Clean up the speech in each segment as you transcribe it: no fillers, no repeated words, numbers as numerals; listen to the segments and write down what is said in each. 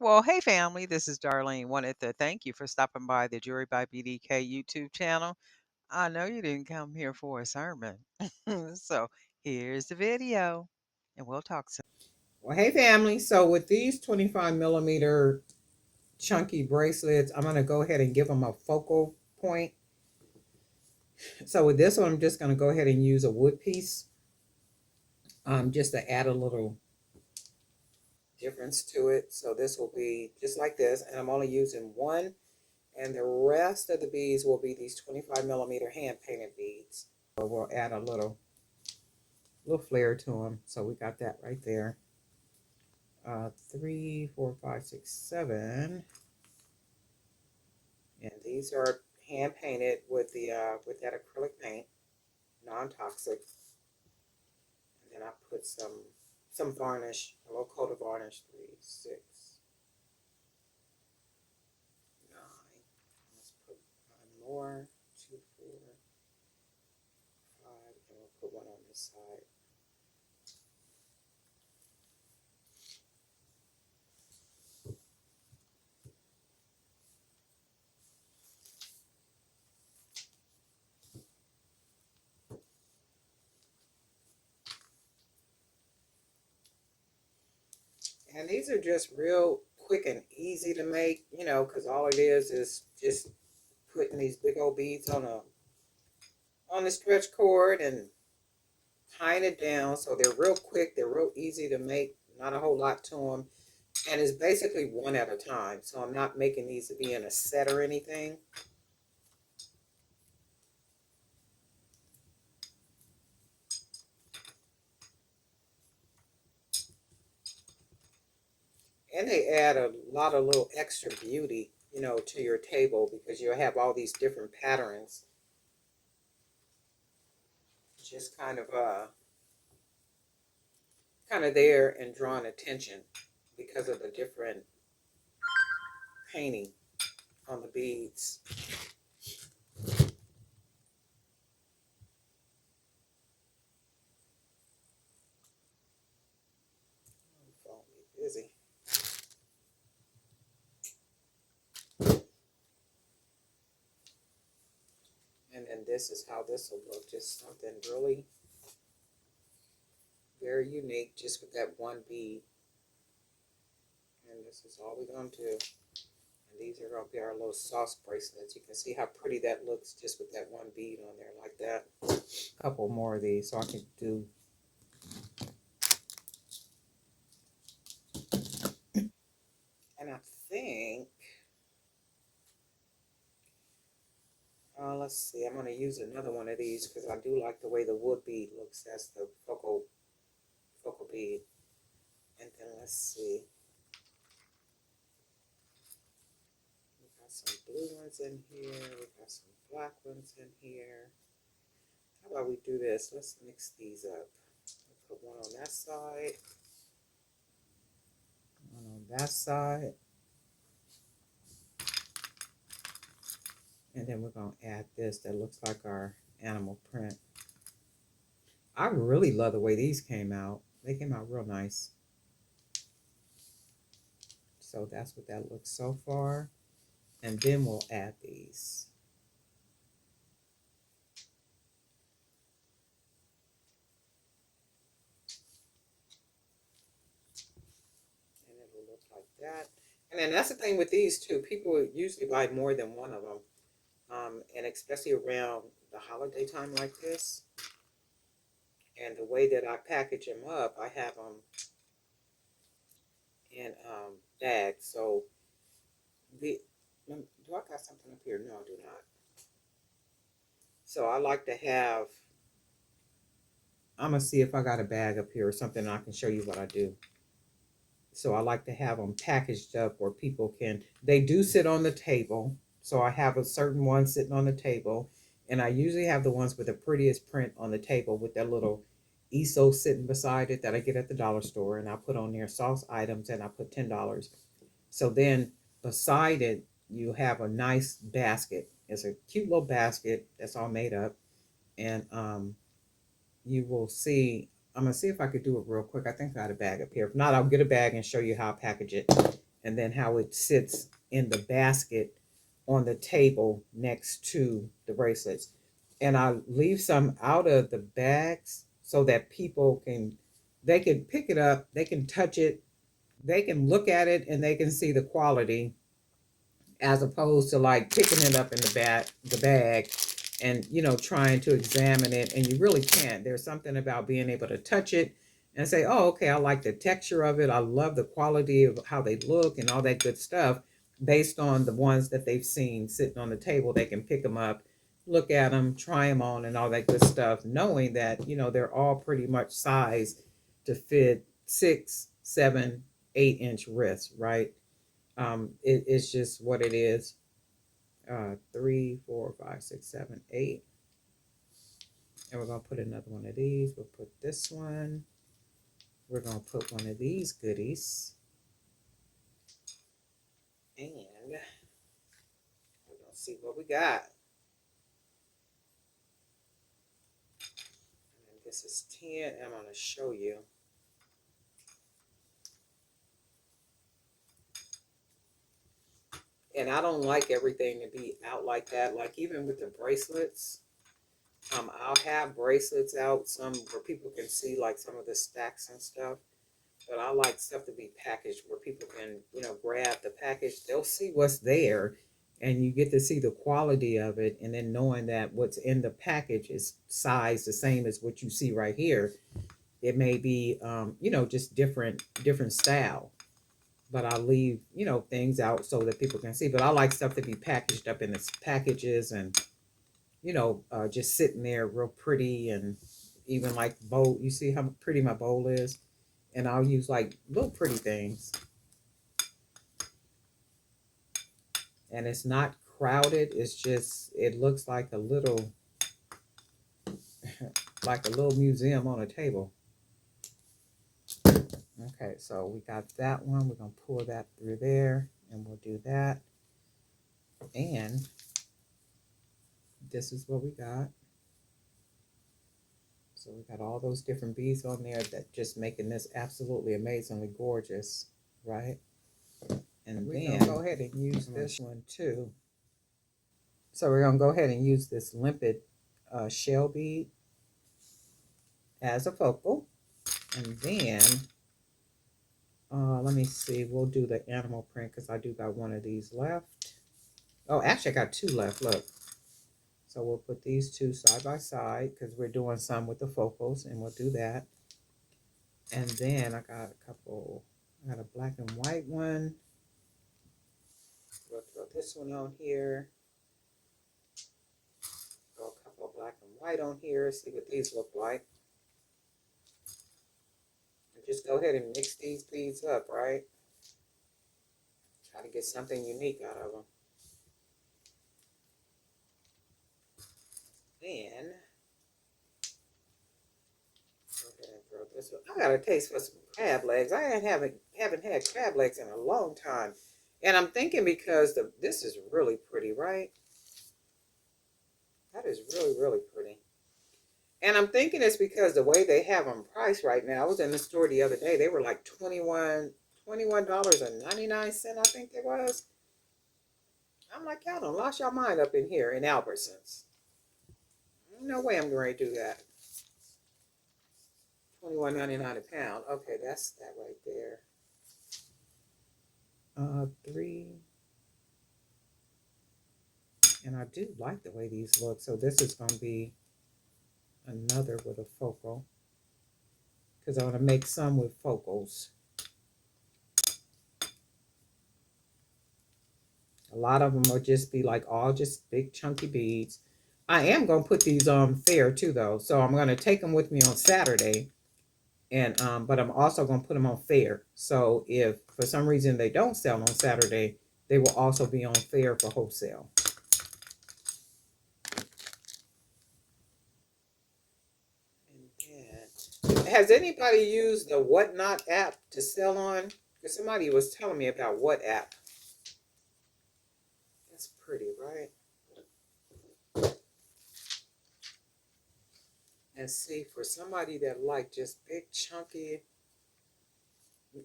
Well, hey family, this is Darlene. Wanted to thank you for stopping by the Jury by BDK YouTube channel. I know you didn't come here for a sermon. So here's the video and we'll talk soon. Well, hey family. So with these 25 millimeter chunky bracelets, I'm going to go ahead and give them a focal point. So with this one, I'm just going to go ahead and use a wood piece just to add a little difference to it. So this will be just like this, and I'm only using one, and the rest of the beads will be these 25 millimeter hand painted beads. So we'll add a little flare to them. So we got that right there. 3, 4, 5, 6, 7. And these are hand painted with with that acrylic paint, non-toxic. And then I put some varnish, a little coat of varnish. 3, 6, 9. Let's put 5 more. 2, 4, 5, and we'll put one on this side. And these are just real quick and easy to make, because all it is just putting these big old beads on the stretch cord and tying it down. So they're real quick, they're real easy to make, not a whole lot to them. And it's basically one at a time. So I'm not making these to be in a set or anything. And they add a lot of little extra beauty, to your table, because you'll have all these different patterns. Just kind of there and drawing attention because of the different painting on the beads. Phone me busy. And then this is how this will look. Just something really very unique, just with that one bead. And this is all we're going to do. And these are going to be our little sauce bracelets. You can see how pretty that looks just with that one bead on there like that. A couple more of these so I can do. And I think, let's see, I'm going to use another one of these because I do like the way the wood bead looks. That's the focal bead. And then let's see. We got some blue ones in here. We got some black ones in here. How about we do this? Let's mix these up. We'll put one on that side. One on that side. And then we're going to add this that looks like our animal print. I really love the way these came out. They came out real nice. So that's what that looks so far. And then we'll add these. And it'll look like that. And then that's the thing with these too. People usually buy more than one of them. And especially around the holiday time like this. And the way that I package them up, I have them in bags. So do I got something up here? No, I do not. So I like to have, I'm going to see if I got a bag up here or something, and I can show you what I do. So I like to have them packaged up where people can, they do sit on the table. So I have a certain one sitting on the table. And I usually have the ones with the prettiest print on the table with that little ESO sitting beside it that I get at the dollar store. And I put on there sauce items and I put $10. So then beside it, you have a nice basket. It's a cute little basket that's all made up. And you will see, I'm going to see if I could do it real quick. I think I got a bag up here. If not, I'll get a bag and show you how I package it. and then how it sits in the basket on the table next to the bracelets. And I leave some out of the bags so that people can, they can pick it up, they can touch it, they can look at it, and they can see the quality, as opposed to like picking it up in the bag and trying to examine it, and you really can't. There's something about being able to touch it and say, oh, okay, I like the texture of it, I love the quality of how they look and all that good stuff, based on the ones that they've seen sitting on the table. They can pick them up, look at them, try them on, and all that good stuff, knowing that they're all pretty much sized to fit 6, 7, 8 inch wrists, right? It's just what it is. 3, 4, 5, 6, 7, 8. And we're gonna put another one of these. We'll put this one. We're gonna put one of these goodies. And we're gonna see what we got. And this is 10. I'm gonna show you. And I don't like everything to be out like that. Like even with the bracelets, I'll have bracelets out some where people can see like some of the stacks and stuff. But I like stuff to be packaged where people can, grab the package. They'll see what's there, and you get to see the quality of it. And then knowing that what's in the package is size the same as what you see right here. It may be, just different style. But I leave, things out so that people can see. But I like stuff to be packaged up in its packages, and just sitting there real pretty, and even like bowl. You see how pretty my bowl is, and I'll use like little pretty things, and it's not crowded. It's just it looks like a little like a little museum on a table. Okay, so we got that one. We're gonna pull that through there, and we'll do that. And this is what we got. So we got all those different beads on there that just making this absolutely amazingly gorgeous, right? And we're then gonna go ahead and use this one too. So we're gonna go ahead and use this limpid shell bead as a focal. And then, let me see, we'll do the animal print because I do got one of these left. Oh, actually I got two left, look. So we'll put these two side by side because we're doing some with the focals, and we'll do that. And then I got a black and white one. We'll throw this one on here. Throw a couple of black and white on here, see what these look like. And just go ahead and mix these beads up, right? Try to get something unique out of them. Then, go ahead and throw this one. I got a taste for some crab legs. I haven't had crab legs in a long time. And I'm thinking because this is really pretty, right? That is really, really pretty. And I'm thinking it's because the way they have them priced right now. I was in the store the other day. They were like $21.99, I think it was. I'm like, y'all done lost your mind up in here in Albertsons. No way I'm going to do that. $21.99 a pound. Okay, that's that right there. 3. And I do like the way these look. So this is going to be another with a focal, because I want to make some with focals. A lot of them will just be like all just big chunky beads. I am going to put these on fair too though. So I'm going to take them with me on Saturday. And but I'm also going to put them on fair. So if for some reason they don't sell on Saturday, they will also be on fair for wholesale. And then, has anybody used the Whatnot app to sell on? Because somebody was telling me about what app. That's pretty, right? And see, for somebody that like just big chunky,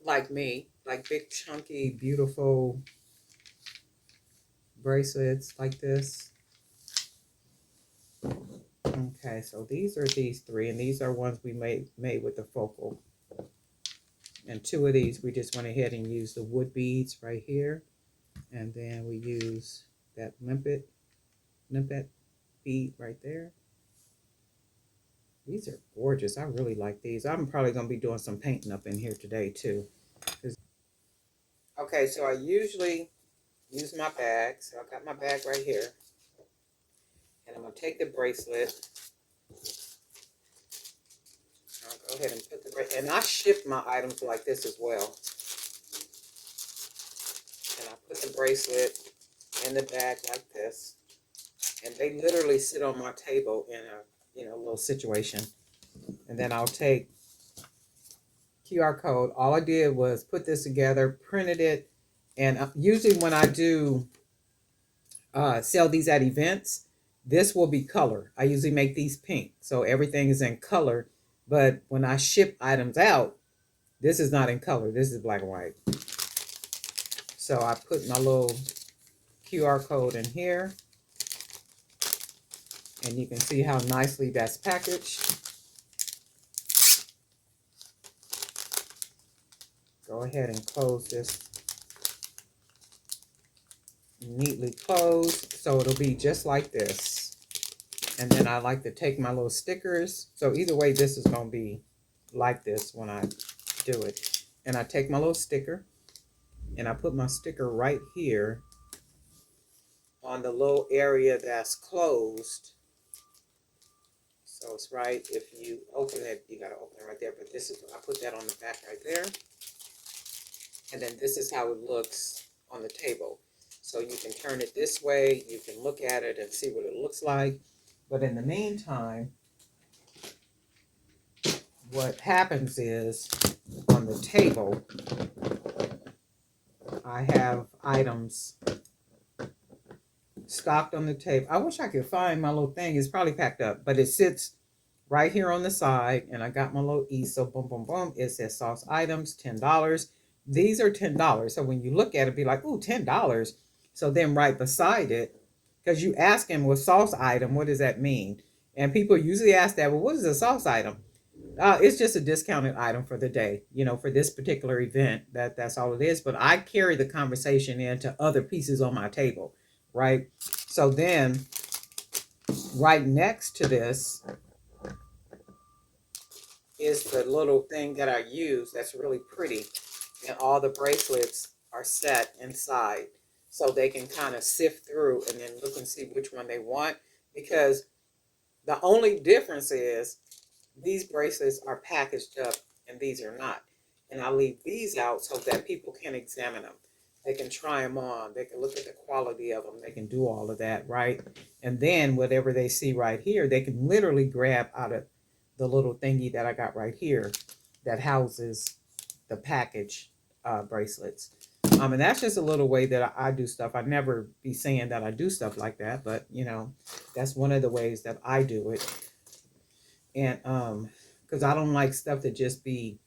like me, like big, chunky, beautiful bracelets like this. Okay, so these are these three, and these are ones we made with the focal. And two of these, we just went ahead and used the wood beads right here. And then we use that limpet bead right there. These are gorgeous. I really like these. I'm probably going to be doing some painting up in here today too. Okay, so I usually use my bag. So I got my bag right here. And I'm going to take the bracelet. I'll go ahead and put the bracelet. And I ship my items like this as well. And I put the bracelet in the bag like this. And they literally sit on my table in a little situation. And then I'll take QR code. All I did was put this together, printed it, and usually when I do sell these at events, this will be color. I usually make these pink, so everything is in color. But when I ship items out, this is not in color. This is black and white. So I put my little QR code in here, and you can see how nicely that's packaged. Go ahead and close this neatly closed, so it'll be just like this. And then I like to take my little stickers. So either way, this is going to be like this when I do it. And I take my little sticker and I put my sticker right here on the little area that's closed. So it's right, if you open it, you got to open it right there. But this is, I put that on the back right there. And then this is how it looks on the table. So you can turn it this way, you can look at it and see what it looks like. But in the meantime, what happens is on the table, I have items stocked on the table. I wish I could find my little thing. It's probably packed up, but it sits right here on the side, and I got my little easel. Boom, boom, boom. It says sauce items, $10. These are $10. So when you look at it, be like, ooh, $10. So then right beside it, because you ask him, well, sauce item, what does that mean? And people usually ask that, well, what is a sauce item? It's just a discounted item for the day, for this particular event. That's all it is. But I carry the conversation into other pieces on my table, right? So then, right next to this is the little thing that I use that's really pretty, and all the bracelets are set inside, so they can kind of sift through and then look and see which one they want. Because the only difference is these bracelets are packaged up and these are not. And I leave these out so that people can examine them. They can try them on. They can look at the quality of them. They can do all of that, right? And then whatever they see right here, they can literally grab out of the little thingy that I got right here that houses the package bracelets. And that's just a little way that I do stuff. I never be saying that I do stuff like that, but that's one of the ways that I do it. And because I don't like stuff to just be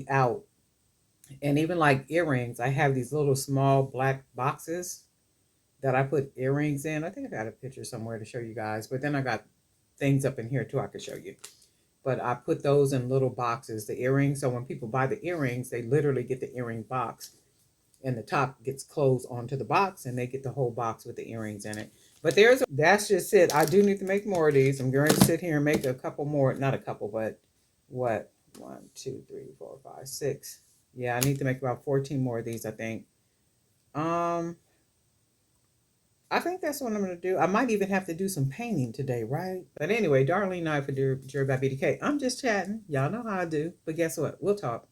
out. And even like earrings, I have these little small black boxes that I put earrings in. I think I got a picture somewhere to show you guys, but then I got things up in here too I could show you. But I put those in little boxes, the earrings. So when people buy the earrings, they literally get the earring box, and the top gets closed onto the box, and they get the whole box with the earrings in it. But that's just it. I do need to make more of these. I'm going to sit here and make a couple more. Not a couple, but what? 1, 2, 3, 4, 5, 6. Yeah, I need to make about 14 more of these, I think. I think that's what I'm going to do. I might even have to do some painting today, right? But anyway, Darlene and I for Jury by BDK. I'm just chatting. Y'all know how I do. But guess what? We'll talk.